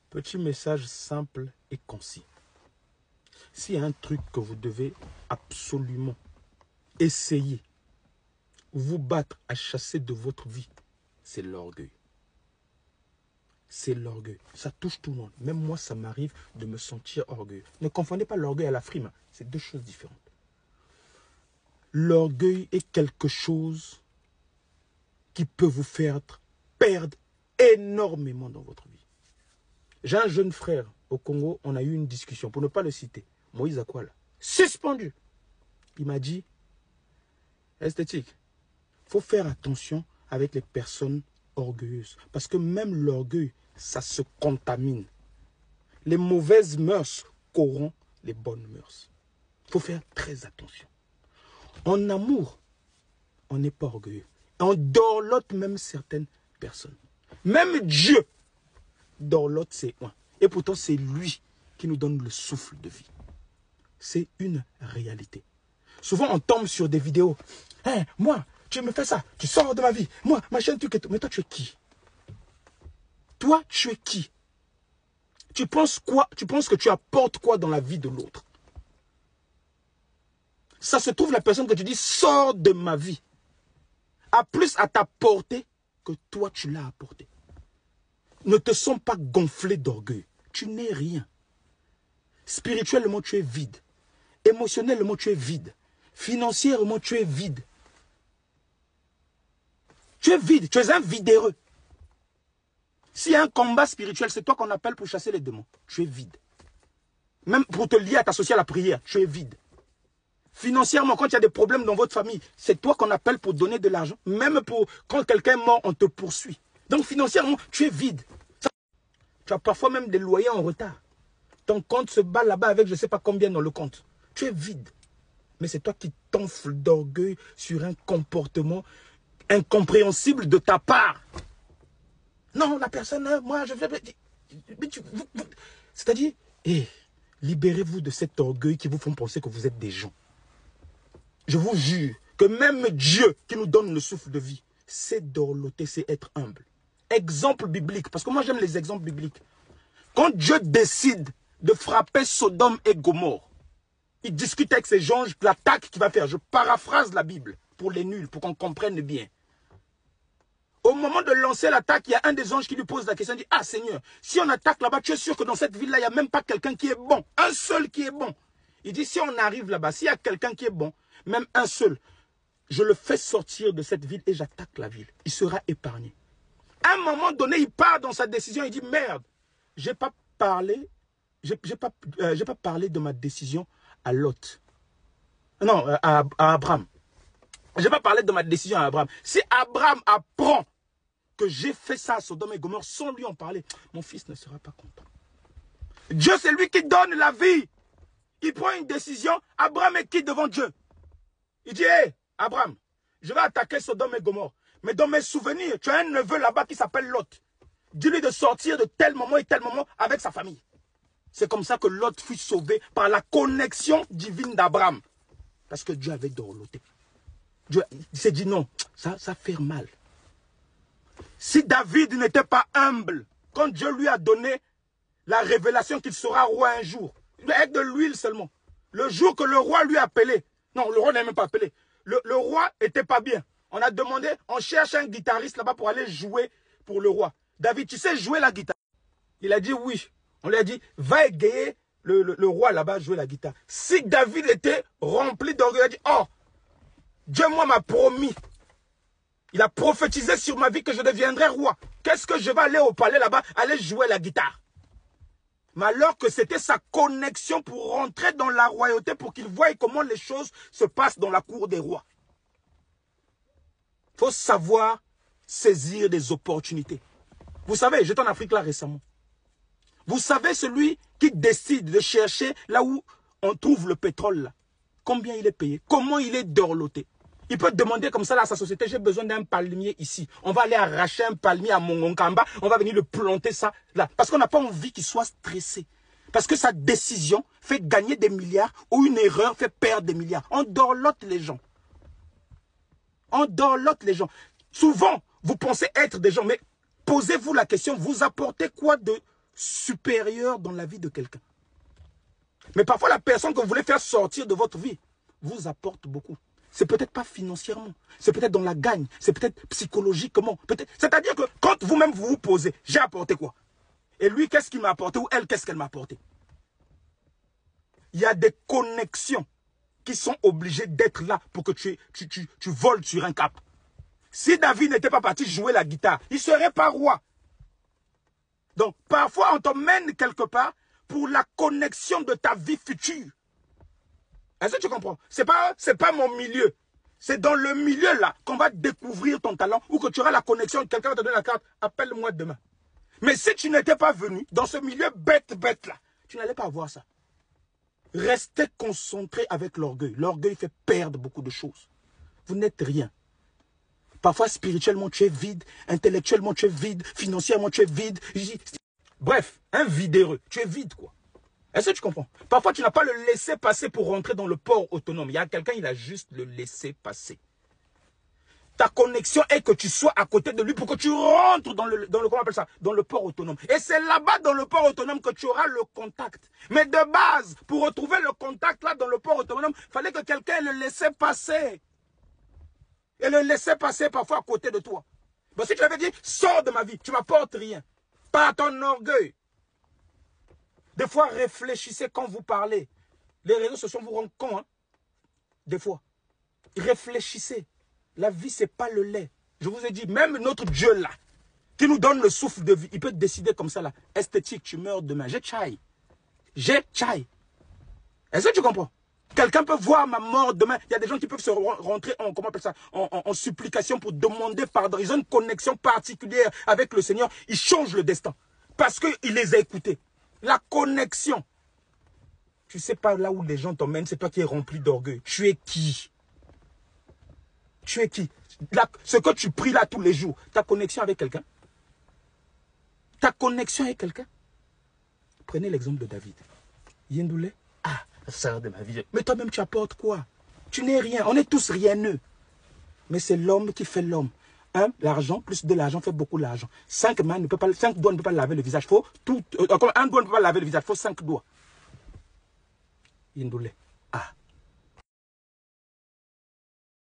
Petit message simple et concis. S'il y a un truc que vous devez absolument essayer, vous battre à chasser de votre vie, c'est l'orgueil. C'est l'orgueil. Ça touche tout le monde. Même moi, ça m'arrive de me sentir orgueilleux. Ne confondez pas l'orgueil à la frime. C'est deux choses différentes. L'orgueil est quelque chose qui peut vous faire perdre énormément dans votre vie. J'ai un jeune frère au Congo, on a eu une discussion, pour ne pas le citer. Moïse Akwala, suspendu. Il m'a dit, esthétique, il faut faire attention avec les personnes orgueilleuses. Parce que même l'orgueil, ça se contamine. Les mauvaises mœurs corrompent les bonnes mœurs. Il faut faire très attention. En amour, on n'est pas orgueilleux. On dorlote même certaines personnes. Même Dieu dorlote ses oins. Et pourtant, c'est lui qui nous donne le souffle de vie. C'est une réalité. Souvent, on tombe sur des vidéos. Hey, moi, tu me fais ça, tu sors de ma vie. Moi, machin, tu... Mais toi, tu es qui? Toi, tu es qui? Tu penses quoi? Tu penses que tu apportes quoi dans la vie de l'autre? Ça se trouve, la personne que tu dis, sors de ma vie, a plus à t'apporter que toi, tu l'as apporté. Ne te sens pas gonflé d'orgueil. Tu n'es rien. Spirituellement, tu es vide. Émotionnellement, tu es vide. Financièrement, tu es vide. Tu es vide. Tu es un vidéreux. S'il y a un combat spirituel, c'est toi qu'on appelle pour chasser les démons. Tu es vide. Même pour te lier à t'associer à la prière, tu es vide. Financièrement, quand il y a des problèmes dans votre famille, c'est toi qu'on appelle pour donner de l'argent. Même pour quand quelqu'un est mort, on te poursuit. Donc financièrement, tu es vide. Tu as parfois même des loyers en retard. Ton compte se bat là-bas avec je ne sais pas combien dans le compte. Tu es vide. Mais c'est toi qui t'enfles d'orgueil sur un comportement incompréhensible de ta part. Non, la personne, moi, je fais... C'est-à-dire, libérez-vous de cet orgueil qui vous font penser que vous êtes des gens. Je vous jure que même Dieu qui nous donne le souffle de vie, c'est dorloter, c'est être humble. Exemple biblique, parce que moi j'aime les exemples bibliques. Quand Dieu décide de frapper Sodome et Gomorrhe, il discute avec ses gens l'attaque qu'il va faire. Je paraphrase la Bible pour les nuls, pour qu'on comprenne bien. Au moment de lancer l'attaque, il y a un des anges qui lui pose la question, il dit, ah Seigneur, si on attaque là-bas, tu es sûr que dans cette ville-là, il n'y a même pas quelqu'un qui est bon. Un seul qui est bon. Il dit, si on arrive là-bas, s'il y a quelqu'un qui est bon, même un seul, je le fais sortir de cette ville et j'attaque la ville. Il sera épargné. À un moment donné, il part dans sa décision, il dit, merde, j'ai pas parlé de ma décision à Lot. Non, à Abraham. Je n'ai pas parlé de ma décision à Abraham. Si Abraham apprend que j'ai fait ça à Sodome et Gomorrhe sans lui en parler, mon fils ne sera pas content. Dieu, c'est lui qui donne la vie. Il prend une décision, Abraham est qui devant Dieu? Il dit, hé, Abraham, je vais attaquer Sodome et Gomorrhe. Mais dans mes souvenirs, tu as un neveu là-bas qui s'appelle Lot. Dis-lui de sortir de tel moment et tel moment avec sa famille. C'est comme ça que Lot fut sauvé par la connexion divine d'Abraham. Parce que Dieu avait dorloté. Dieu s'est dit non, ça fait mal. Si David n'était pas humble, quand Dieu lui a donné la révélation qu'il sera roi un jour, avec de l'huile seulement, le jour que le roi lui a appelé, non, le roi n'a même pas appelé, le roi n'était pas bien. On a demandé, on cherche un guitariste là-bas pour aller jouer pour le roi. David, tu sais jouer la guitare? Il a dit oui. On lui a dit, va égayer le roi là-bas jouer la guitare. Si David était rempli d'orgueil, il a dit, oh, Dieu, moi, m'a promis. Il a prophétisé sur ma vie que je deviendrai roi. Qu'est-ce que je vais aller au palais là-bas, aller jouer la guitare? Mais alors que c'était sa connexion pour rentrer dans la royauté, pour qu'il voie comment les choses se passent dans la cour des rois. Il faut savoir saisir des opportunités. Vous savez, j'étais en Afrique là récemment. Vous savez, celui qui décide de chercher là où on trouve le pétrole là, combien il est payé? Comment il est dorloté? Il peut demander comme ça là à sa société, j'ai besoin d'un palmier ici. On va aller arracher un palmier à Mongonkamba, on va venir le planter ça là. Parce qu'on n'a pas envie qu'il soit stressé. Parce que sa décision fait gagner des milliards ou une erreur fait perdre des milliards. On dorlote les gens. On dorlote les gens. Souvent, vous pensez être des gens, mais posez-vous la question, vous apportez quoi de supérieure dans la vie de quelqu'un. Mais parfois, la personne que vous voulez faire sortir de votre vie vous apporte beaucoup. C'est peut-être pas financièrement, c'est peut-être dans la gagne, c'est peut-être psychologiquement. C'est-à-dire que quand vous-même vous vous posez, j'ai apporté quoi? Et lui, qu'est-ce qu'il m'a apporté ou elle, qu'est-ce qu'elle m'a apporté? Il y a des connexions qui sont obligées d'être là pour que tu voles sur un cap. Si David n'était pas parti jouer la guitare, il ne serait pas roi. Donc, parfois, on t'emmène quelque part pour la connexion de ta vie future. Est-ce que tu comprends? C'est pas mon milieu. C'est dans le milieu là qu'on va découvrir ton talent ou que tu auras la connexion. Quelqu'un va te donner la carte. Appelle-moi demain. Mais si tu n'étais pas venu dans ce milieu bête là, tu n'allais pas avoir ça. Restez concentré avec l'orgueil. L'orgueil fait perdre beaucoup de choses. Vous n'êtes rien. Parfois, spirituellement, tu es vide. Intellectuellement, tu es vide. Financièrement, tu es vide. Bref, un vidéreux. Tu es vide, quoi. Est-ce que tu comprends? Parfois, tu n'as pas le laisser passer pour rentrer dans le port autonome. Il y a quelqu'un, il a juste le laisser passer. Ta connexion est que tu sois à côté de lui pour que tu rentres dans le comment on appelle ça, dans le port autonome. Et c'est là-bas, dans le port autonome, que tu auras le contact. Mais de base, pour retrouver le contact là, dans le port autonome, il fallait que quelqu'un le laissait passer. Et le laissait passer parfois à côté de toi. Bon, si tu avais dit, sors de ma vie, tu ne m'apportes rien. Pas ton orgueil. Des fois, réfléchissez quand vous parlez. Les réseaux sociaux vous rendent con, hein. Des fois. Réfléchissez. La vie, ce n'est pas le lait. Je vous ai dit, même notre Dieu là, qui nous donne le souffle de vie, il peut décider comme ça là. Esthétique, tu meurs demain. J'ai tchai. J'ai tchai. Est-ce que tu comprends? Quelqu'un peut voir ma mort demain. Il y a des gens qui peuvent se rentrer en, comment on appelle ça, en supplication pour demander pardon. Ils ont une connexion particulière avec le Seigneur. Ils changent le destin. Parce qu'il les a écoutés. La connexion. Tu ne sais pas là où les gens t'emmènent. C'est toi qui es rempli d'orgueil. Tu es qui? Tu es qui? Là, ce que tu pries là tous les jours. Ta connexion avec quelqu'un? Ta connexion avec quelqu'un? Prenez l'exemple de David. Yendoulé. Ah, sœur de ma vie. Mais toi-même, tu apportes quoi? Tu n'es rien. On est tous rieneux. Mais c'est l'homme qui fait l'homme. L'argent, plus de l'argent fait beaucoup d'argent. 5 doigts ne peuvent pas laver le visage. Faut tout, un doigt ne peut pas laver le visage. Il faut 5 doigts. Yendoulé. Ah.